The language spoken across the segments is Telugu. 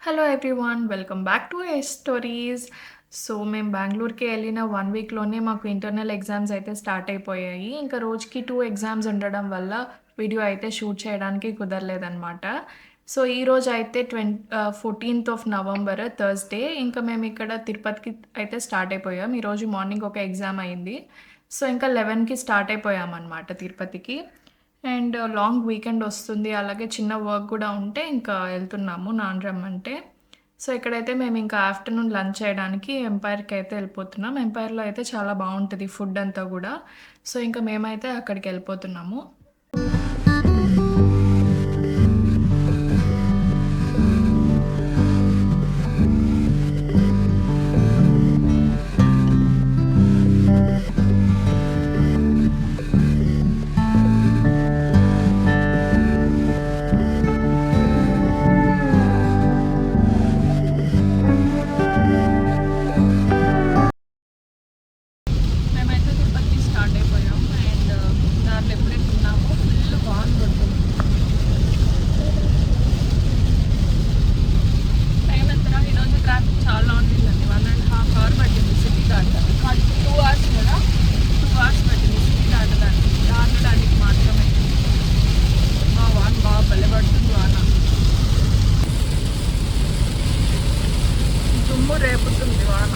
Hello everyone, welcome back to A stories. So మేము బెంగళూరుకి వెళ్ళిన 1 వీక్లోనే మాకు ఇంటర్నల్ ఎగ్జామ్స్ అయితే స్టార్ట్ అయిపోయాయి. ఇంకా రోజుకి 2 ఎగ్జామ్స్ ఉండడం వల్ల వీడియో అయితే షూట్ చేయడానికి కుదరలేదన్నమాట. సో ఈరోజు అయితే 14th ఆఫ్ నవంబర్ థర్స్డే. ఇంకా మేము ఇక్కడ తిరుపతికి అయితే స్టార్ట్ అయిపోయాం. ఈరోజు మార్నింగ్ ఒక ఎగ్జామ్ అయింది. సో ఇంకా 11కి స్టార్ట్ అయిపోయామన్నమాట తిరుపతికి. అండ్ లాంగ్ వీకెండ్ వస్తుంది, అలాగే చిన్న వర్క్ కూడా ఉంటే ఇంకా వెళ్తున్నాము నాన్న రమ్మంటే. సో ఇక్కడైతే మేము ఇంకా ఆఫ్టర్నూన్ లంచ్ చేయడానికి ఎంపైర్కి అయితే వెళ్ళిపోతున్నాం. ఎంపైర్లో అయితే చాలా బాగుంటుంది ఫుడ్ అంతా కూడా. సో ఇంకా మేమైతే అక్కడికి వెళ్ళిపోతున్నాము. మేమైతే తిరుపతికి స్టార్ట్ అయిపోయాం. అండ్ దాంట్లో ఎప్పుడైతే ఉన్నామో ఫుల్ వాన్ పడుతుంది. టైం ఎంత ఈరోజు ట్రాఫిక్ చాలా ఉండిందండి. 1.5 hour పట్టింది సిటీ దాటడానికి. 2 hours కదా, 2 hours పట్టింది సిటీ దాటడానికి మాత్రమే. వాన బాగా బలపడుతుంది. వాన దుమ్ము రేపుతుంది వాన.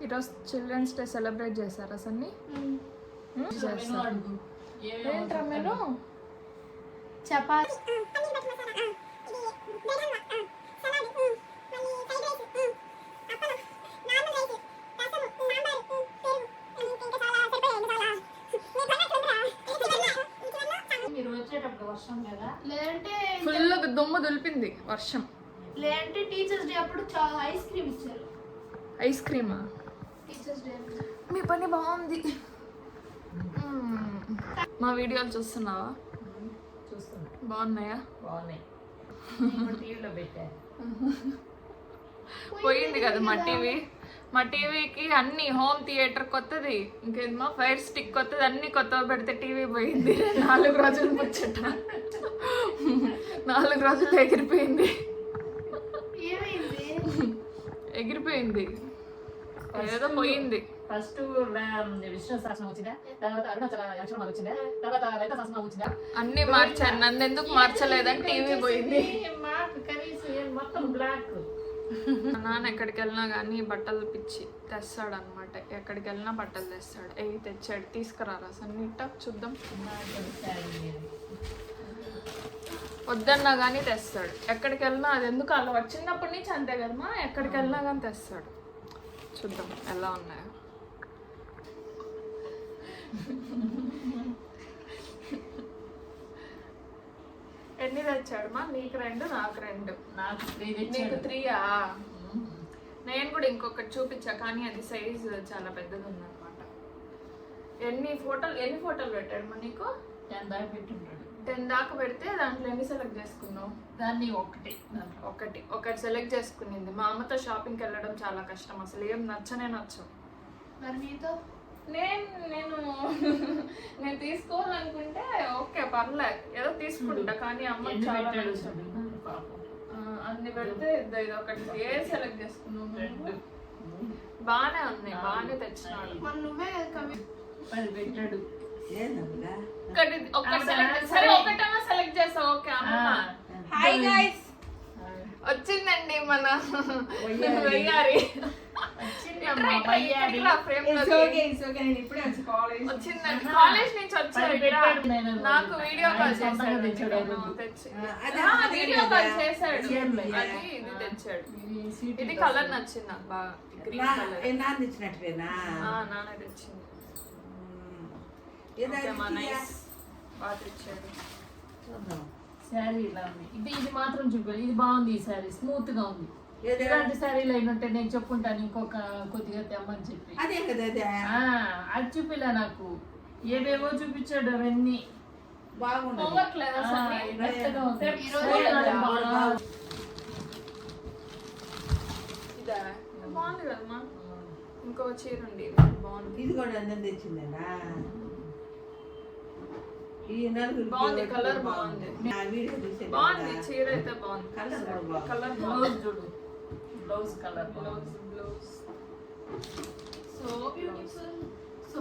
ఈరోజు చిల్డ్రన్స్ డే సెలబ్రేట్ చేశారా సన్ని? ఏంట్రా మీరు చపాతి లేదంటే ఫుల్ దుమ్ము దులిపింది వర్షం. లేదంటే టీచర్స్ డే అప్పుడు చాలా ఐస్ క్రీమ్ ఇచ్చారు. ఐస్ క్రీమా? టీచర్స్ డే మీ పని బాగుంది. మా వీడియోలు చూస్తున్నావా? బాగున్నాయా? పోయింది కదా మా టీవీ. మా టీవీకి అన్ని హోమ్ థియేటర్ కొత్తది, ఇంకేమో ఫైర్ స్టిక్ కొత్తది, అన్ని కొత్తగా పెడితే టీవీ పోయింది. 4 రోజులు ముచ్చట. 4 రోజులు ఎగిరిపోయింది. ఏమైంది? ఎగిరిపోయింది, ఏదో పోయింది. ఫస్ట్ విష్ణు సహస్రం వచ్చిందా, తర్వాత అరుణాచల యక్షమాల వచ్చిందా, తర్వాత లలిత సహస్రం వచ్చిందా, అన్ని మార్చాను. నన్ను ఎందుకు మార్చలేదని టీవీ పోయింది. మొత్తం బ్లాక్. మా నాన్న ఎక్కడికి వెళ్ళినా కానీ బట్టలు పిచ్చి తెస్తాడు అనమాట. ఎక్కడికి వెళ్ళినా బట్టలు తెస్తాడు. తెచ్చాడు, తీసుకురారా సన్నిట చూద్దాం. వద్దన్నా కానీ తెస్తాడు. ఎక్కడికి వెళ్ళినా అది ఎందుకు అలా వచ్చినప్పటి నుంచి అంతే కదమ్మా, ఎక్కడికి వెళ్ళినా కానీ తెస్తాడు. చూద్దాం ఎలా ఉన్నాయో. ఎన్ని తెచ్చాడమ్మా? నీకు 2, నాకు 2. నాకు నీకు 3యా? నేను కూడా ఇంకొకటి చూపించా, కానీ అది సైజ్ చాలా పెద్దది ఉందన్నమాట. ఎన్ని ఫోటోలు పెట్టాడు నీకు? 10 దాకా పెట్టుంటాడు. 10 దాకా పెడితే దాంట్లో ఎన్ని సెలెక్ట్ చేసుకున్నావు? దాన్ని ఒకటి సెలెక్ట్ చేసుకునింది. మా అమ్మతో షాపింగ్కి వెళ్ళడం చాలా కష్టం, అసలు ఏం నచ్చవు. మరి నీతో నేను తీసుకోవాలనుకుంటే ఓకే పర్లే, ఏదో తీసుకుంటా, కానీ అమ్మ చాలా అన్ని పెడితే ఇది ఒకటి ఏ సెలెక్ట్ చేసుకున్నావు? బాగానే ఉన్నాయి, బాగానే తెచ్చినాడు. మరి నువ్వే కవి 10 పెట్టాడు. సరే ఒకటన్నా సెలెక్ట్ చేస్తావు. ఓకే అమ్మ. హాయ్ గైస్, వచ్చిందండి మన వయ్యారి. వచ్చిందండి కాలేజ్ నుంచి వచ్చారు. నాకు వీడియో కాల్ చేశాడు. వీడియో కాల్ చేశాడు. అది ఇది తెచ్చాడు. ఇది కలర్ నచ్చింది నాకు బాగా, గ్రీన్ కలర్. నాన్న తెచ్చింది. బాగా తెచ్చాడు. శారీ ఇలా ఉంది. ఇది మాత్రం చూపాలి. ఇది బాగుంది. ఈ శారీ స్మూత్ గా ఉంది. ఇలాంటి శారీలు అయినట్టే నేను చెప్పుకుంటాను ఇంకొక కొద్దిగా తెమ్మని చెప్పి. అదే కదా అది చూపిలా నాకు. ఏవేవో చూపించాడు అవన్నీ బాగుంది. పోవట్లేదా సన్నీ? మెత్తగా ఉంది. ఈ రోజు ఇదా బాగుంది కదమ్మా. ఇంకో చీర ఉంది బాగుంది. ఇది కూడా అందరం తెచ్చిందేనా? ఈ నలుగురు బాగుంది, కలర్ బాగుంది. వీడియో తీసేది బాగుంది చీర అయితే బాగుంది. కలర్ కూడా బాగుంది. కలర్ బ్లౌజ్ చూడు, blouse colour blouse blouse so beautiful. So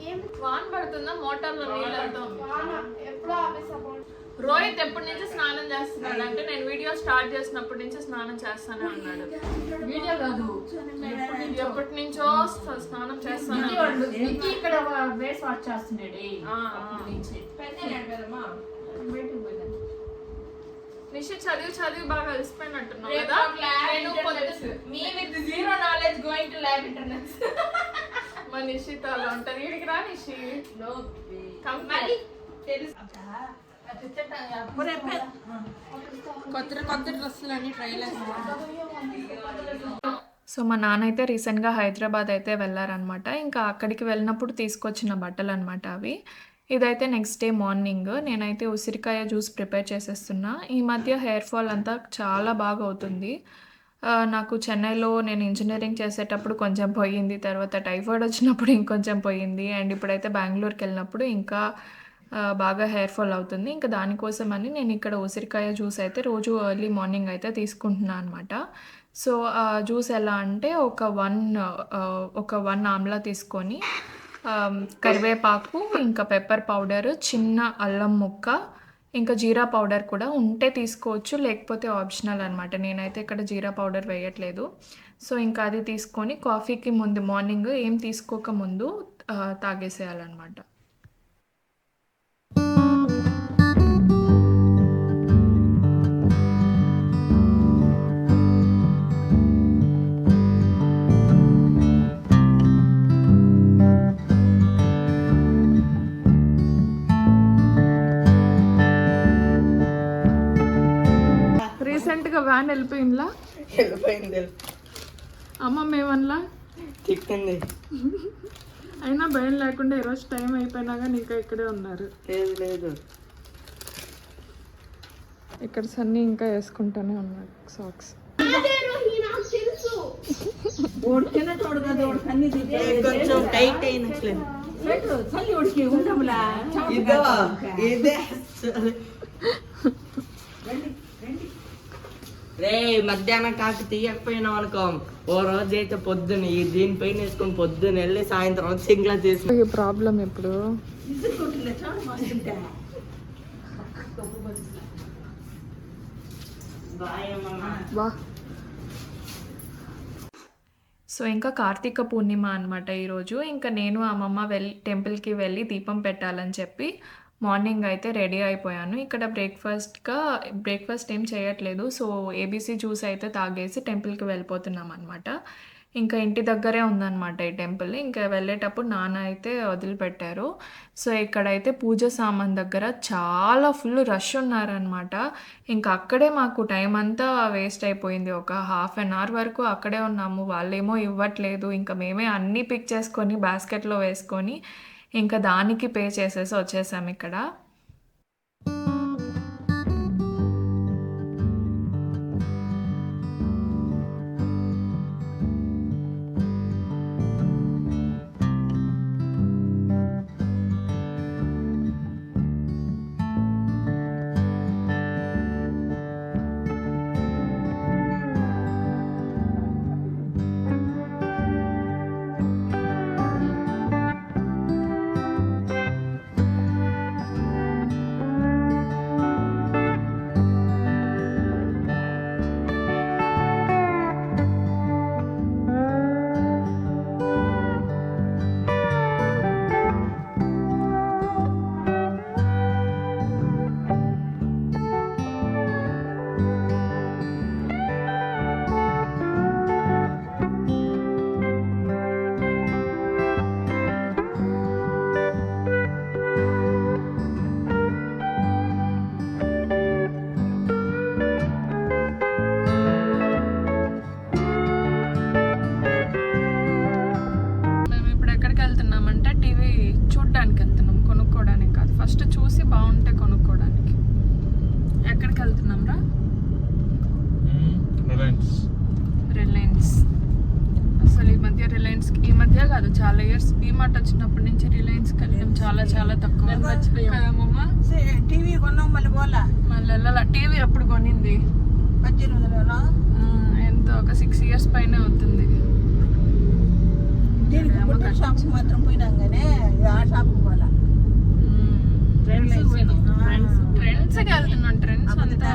ఏం వాన పడుతుందా మోటార్లో నీళ్ళతో? వాన ఎప్పుడో ఆపేసాం. రోహిత్ ఎప్పటి నుంచి స్నానం చేస్తున్నాడు అంటే నేను వీడియో స్టార్ట్ చేసినప్పటి నుంచి స్నానం చేస్తానే ఉన్నాడు. వీడియో కాదు, ఎప్పటి నుంచో స్నానం చేస్తానే నిధి ఉన్నాడు. వాళ్ళు నిధి ఇక్కడ వేసి వాచ్ చేస్తున్నాడు ఆ. నుంచి బయటకు పోయినా. నిషి చదివి బాగా కలిసిపోయినట్టున్నావు కదా. నేను మా నిషితో అలా ఉంటది. వీడికి రా నిషి. మరి సో మా నాన్న అయితే రీసెంట్గా హైదరాబాద్ అయితే వెళ్ళారనమాట. ఇంకా అక్కడికి వెళ్ళినప్పుడు తీసుకొచ్చిన బట్టలు అనమాట అవి. ఇదైతే నెక్స్ట్ డే మార్నింగ్ నేనైతే ఉసిరికాయ జ్యూస్ ప్రిపేర్ చేసేస్తున్నా. ఈ మధ్య హెయిర్ ఫాల్ అంతా చాలా బాగా అవుతుంది. నాకు చెన్నైలో నేను ఇంజనీరింగ్ చేసేటప్పుడు కొంచెం పోయింది, తర్వాత టైఫాయిడ్ వచ్చినప్పుడు ఇంకొంచెం పోయింది, అండ్ ఇప్పుడైతే బెంగళూరుకి వెళ్ళినప్పుడు ఇంకా బాగా హెయిర్ ఫాల్ అవుతుంది. ఇంకా దానికోసమని నేను ఇక్కడ ఉసిరికాయ జ్యూస్ అయితే రోజు ఎర్లీ మార్నింగ్ అయితే తీసుకుంటున్నాను అనమాట. సో జ్యూస్ ఎలా అంటే ఒక వన్ ఆమ్లా తీసుకొని కరివేపాకు, ఇంకా పెప్పర్ పౌడర్, చిన్న అల్లం ముక్క, ఇంకా జీరా పౌడర్ కూడా ఉంటే తీసుకోవచ్చు, లేకపోతే ఆప్షనల్ అనమాట. నేనైతే ఇక్కడ జీరా పౌడర్ వేయట్లేదు. సో ఇంకా అది తీసుకొని కాఫీకి ముందు మార్నింగ్ ఏం తీసుకోక ముందు తాగేసేయాలన్నమాట. రీసెంట్గా వ్యాన్ వెళ్ళిపోయిందిలా. వెళ్ళిపోయింది. అమ్మమ్మ ఏమనలా? తిక్కింది. అయినా భయం లేకుండా ఈరోజు టైం అయిపోయినా కానీ ఇంకా ఇక్కడే ఉన్నారు. లేదు ఇక్కడ సన్నీ ఇంకా వేసుకుంటూనే ఉన్నాడు సాక్స్. కొంచెం టైట్ అయినట్లేదు. ఇదో ఇదే రే మధ్యాహ్నం కాకి తీయకపోయినాం అనుకో, ఓ రోజు అయితే పొద్దున్న దీనిపైన వేసుకొని పొద్దున్న వెళ్ళి సాయంత్రం వచ్చి సింగ్లా చేసి ఈ ప్రాబ్లం ఇప్పుడు వా. సో ఇంకా కార్తీక పూర్ణిమ అనమాట ఈరోజు. ఇంకా నేను అమ్మమ్మ టెంపుల్కి వెళ్ళి దీపం పెట్టాలని చెప్పి మార్నింగ్ అయితే రెడీ అయిపోయాను. ఇక్కడ బ్రేక్ఫాస్ట్ ఏం చేయట్లేదు. సో ఏబీసీ జ్యూస్ అయితే తాగేసి టెంపుల్కి వెళ్ళిపోతున్నాం అనమాట. ఇంకా ఇంటి దగ్గరే ఉందన్నమాట ఈ టెంపుల్. ఇంకా వెళ్ళేటప్పుడు నాన్న అయితే వదిలిపెట్టారు. సో ఇక్కడైతే పూజ సామాన్ దగ్గర చాలా ఫుల్ రష్ ఉన్నారనమాట. ఇంకా అక్కడే మాకు టైం అంతా వేస్ట్ అయిపోయింది. ఒక హాఫ్ అన్ అవర్ వరకు అక్కడే ఉన్నాము. వాళ్ళేమో ఇవ్వట్లేదు. ఇంకా మేమే అన్నీ పిక్ చేసుకొని బాస్కెట్లో వేసుకొని ఇంకా దానికి పే చేసేసి వచ్చేసాము ఇక్కడ. ఎక్కడికి వెళ్తున్నాం రా? రిలయన్స్. అసలు ఈ మధ్య కాదు, చాలా ఇయర్స్ డీమార్ట్ వచ్చినప్పటి నుంచి రిలయన్స్కి వెళ్ళడం చాలా చాలా తక్కువ. మర్చిపోయామమ్మ. టీవీ కొన్నాం మళ్ళీ పోలా. మళ్ళీ వెళ్ళాల. టీవీ ఎప్పుడు కొనింది? 1800లో. ఎంత ఒక 6 years పైన అవుతుంది. దీనికి బుట్టల షాప్కి మాత్రం పోయినాం కానీ ఆ షాప్కి పోలా. ట్రెండ్స్కి వెళ్తున్నాం. ట్రెండ్స్ అంతా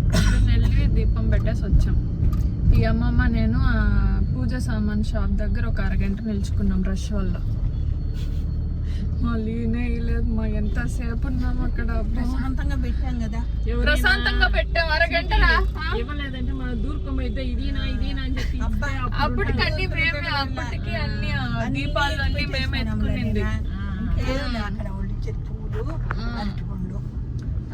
ఇప్పుడు వెళ్ళి దీపం పెట్టేసి వచ్చాం. ఈ అమ్మమ్మ నేను ఆ పూజ సామాన్ షాప్ దగ్గర ఒక అరగంట నిల్చుకున్నాం రష్ వల్ల. మళ్ళీ లేదు మా ఎంతసేపు ఉన్నాము అక్కడ. ప్రశాంతంగా పెట్టాం కదా. ప్రశాంతంగా పెట్టాం అరగంట. ఇవ్వలేదంటే మన దూర్పం అయితే ఇదేనా అని చెప్పి అప్పటికి అన్ని మేమే, అప్పటికి అన్ని దీపాలు అన్ని మేమే ఎత్తుకునింది. అక్కడ వాళ్ళు ఇచ్చే పూలు అరటిపండ్లు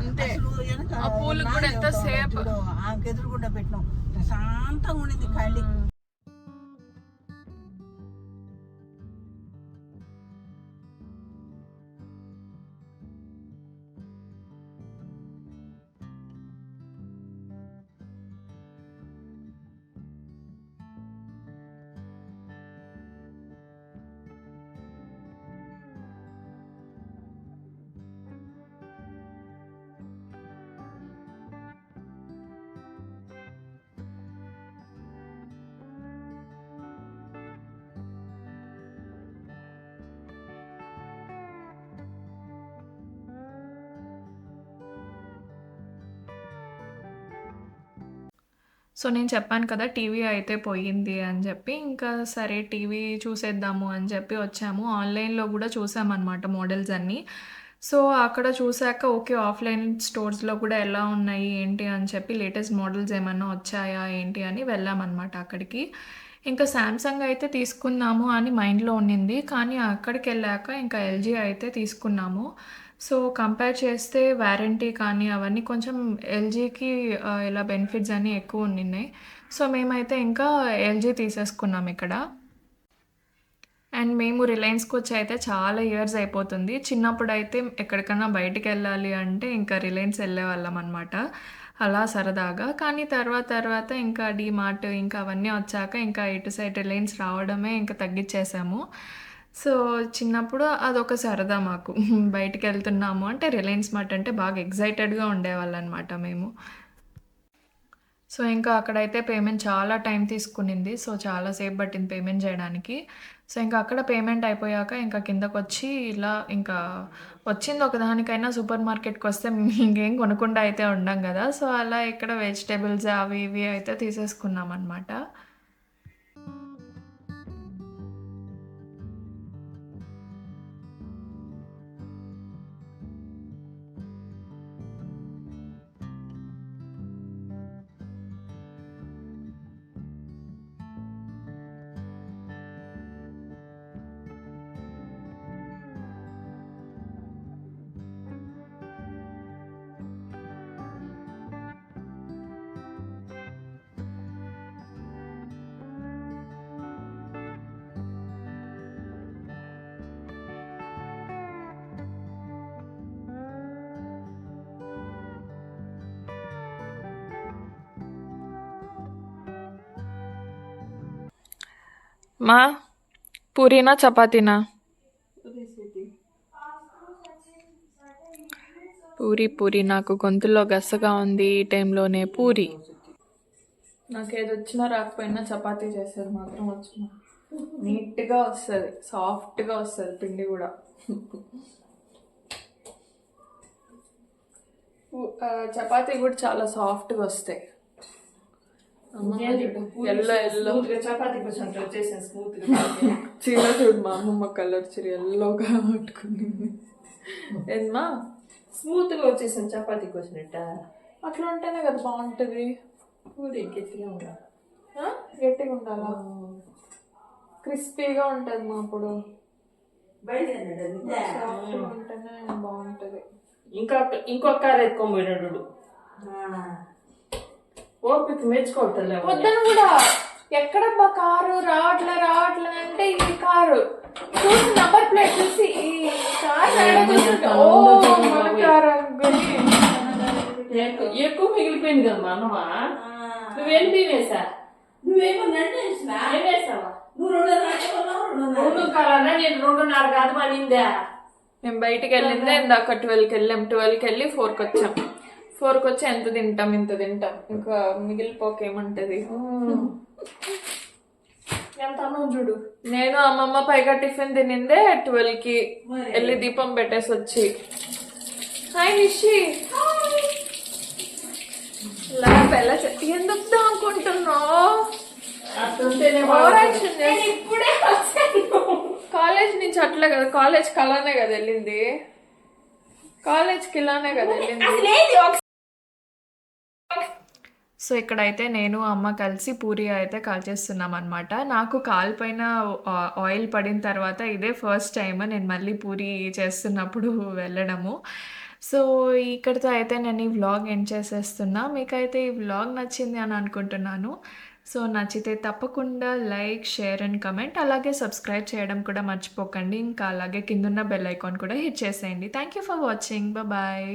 అంతే. వెనక ఆ పూలు కూడా ఎంత సేపు ఆమెకు ఎదురుకుండా పెట్టినాం. ప్రశాంతంగా ఉండింది ఖాళీ. సో నేను చెప్పాను కదా టీవీ అయితే పోయింది అని చెప్పి. ఇంకా సరే టీవీ చూసేద్దాము అని చెప్పి వచ్చాము. ఆన్లైన్లో కూడా చూసామన్నమాట మోడల్స్ అన్నీ. సో అక్కడ చూసాక ఓకే, ఆఫ్లైన్ స్టోర్స్లో కూడా ఎలా ఉన్నాయి ఏంటి అని చెప్పి లేటెస్ట్ మోడల్స్ ఏమన్నా వచ్చాయా ఏంటి అని వెళ్ళామన్నమాట అక్కడికి. ఇంకా శాంసంగ్ అయితే తీసుకుందాము అని మైండ్లో ఉండింది, కానీ అక్కడికి వెళ్ళాక ఇంకా ఎల్జీ అయితే తీసుకున్నాము. సో కంపేర్ చేస్తే వారంటీ కానీ అవన్నీ కొంచెం ఎల్జీకి ఇలా బెనిఫిట్స్ అన్నీ ఎక్కువ ఉన్నాయి. సో మేమైతే ఇంకా ఎల్జీ తీసేసుకున్నాం ఇక్కడ. అండ్ మేము రిలయన్స్కి వచ్చి అయితే చాలా ఇయర్స్ అయిపోతుంది. చిన్నప్పుడు అయితే ఎక్కడికన్నా బయటికి వెళ్ళాలి అంటే ఇంకా రిలయన్స్ వెళ్ళేవాళ్ళం అనమాట, అలా సరదాగా. కానీ తర్వాత ఇంకా డీమార్ట్ ఇంకా అవన్నీ వచ్చాక ఇంకా ఇటు సైడ్ రిలయన్స్ రావడమే ఇంకా తగ్గించేసాము. సో చిన్నప్పుడు అదొక సరదా మాకు. బయటికి వెళ్తున్నాము అంటే రిలయన్స్ మార్ట్ అంటే బాగా ఎగ్జైటెడ్గా ఉండేవాళ్ళు అనమాట మేము. సో ఇంకా అక్కడైతే పేమెంట్ చాలా టైం తీసుకునింది. సో చాలాసేపు పట్టింది పేమెంట్ చేయడానికి. సో ఇంకా అక్కడ పేమెంట్ అయిపోయాక ఇంకా కిందకు వచ్చి ఇలా ఇంకా వచ్చింది ఒకదానికైనా సూపర్ మార్కెట్కి వస్తే ఇంకేం కొనకుండా అయితే ఉండం కదా. సో అలా ఇక్కడ వెజిటేబుల్స్ అవి ఇవి అయితే తీసేసుకున్నాం అనమాట. మా పూరీనా చపాతీనా? పూరి నాకు గొంతులో గసగా ఉంది ఈ టైంలోనే పూరి. నాకు ఏది వచ్చినా రాకపోయినా చపాతీ చేసేది మాత్రం వచ్చిన నీట్గా వస్తుంది, సాఫ్ట్గా వస్తుంది పిండి కూడా. చపాతీ కూడా చాలా సాఫ్ట్గా వస్తాయి. చీర చూడు మా అమ్మమ్మ కలర్ చీర ఎల్లోగా పట్టుకుని. ఏమా స్మూత్ గా వచ్చేసాను చపాతీకి వచ్చినట్ట. అట్లా ఉంటేనే కదా బాగుంటుంది. పూరి గట్టిగా ఉండాలి. గట్టిగా ఉండాలా? క్రిస్పీగా ఉంటుంది మా అప్పుడు. సాఫ్ట్గా ఉంటేనే బాగుంటుంది. ఇంకొక కారు ఎత్తుకోబోయినాడు. ఓపిక మెచ్చుకోవట్లే. వద్దను కూడా ఎక్కడబ్బా కారు రావట్లే అంటే ఈ కారు చూసి నంబర్ ప్లేట్ చూసి ఈ అన్నమా నువ్వేం బియ్యమేసా నువ్వేమన్నా చేసినా ఏం వేసావా నువ్వు 2:30 రెండు కాలన్నా నేను 2:30 కాదు పడిందా మేము బయటికి వెళ్ళిందే ఇందాక 12కి వెళ్ళాం. 12కి వెళ్ళి 4కి వచ్చాం. 4కి వచ్చి ఎంత తింటాం, ఇంత తింటాం, ఇంకా మిగిలిపోకేముంటది. ఎంత అన్నం చూడు. నేను అమ్మమ్మ పైగా టిఫిన్ తినిందే 12కి వెళ్ళి దీపం పెట్టేసి వచ్చి. హాయ్ నిషి, ఎందుకు అనుకుంటున్నావు? అట్లుంటేనే ఇప్పుడే కాలేజ్ నుంచి అట్లే కదా, కాలేజ్ కలానే కదా వెళ్ళింది, కాలేజ్కి ఇలానే కదా వెళ్ళింది. సో ఇక్కడైతే నేను అమ్మ కలిసి పూరి అయితే కాల్చేస్తున్నాం అనమాట. నాకు కాలు పైన ఆయిల్ పడిన తర్వాత ఇదే ఫస్ట్ టైం నేను మళ్ళీ పూరి చేస్తున్నప్పుడు వెళ్ళడము. సో ఇక్కడితో అయితే నేను ఈ వ్లాగ్ ఎండ్ చేసేస్తున్నా. మీకైతే ఈ వ్లాగ్ నచ్చింది అని అనుకుంటున్నాను. సో నచ్చితే తప్పకుండా లైక్, షేర్ అండ్ కమెంట్, అలాగే సబ్స్క్రైబ్ చేయడం కూడా మర్చిపోకండి. ఇంకా అలాగే కిందున్న బెల్ ఐకాన్ కూడా హిట్ చేసేయండి. Thank you for watching. Bye.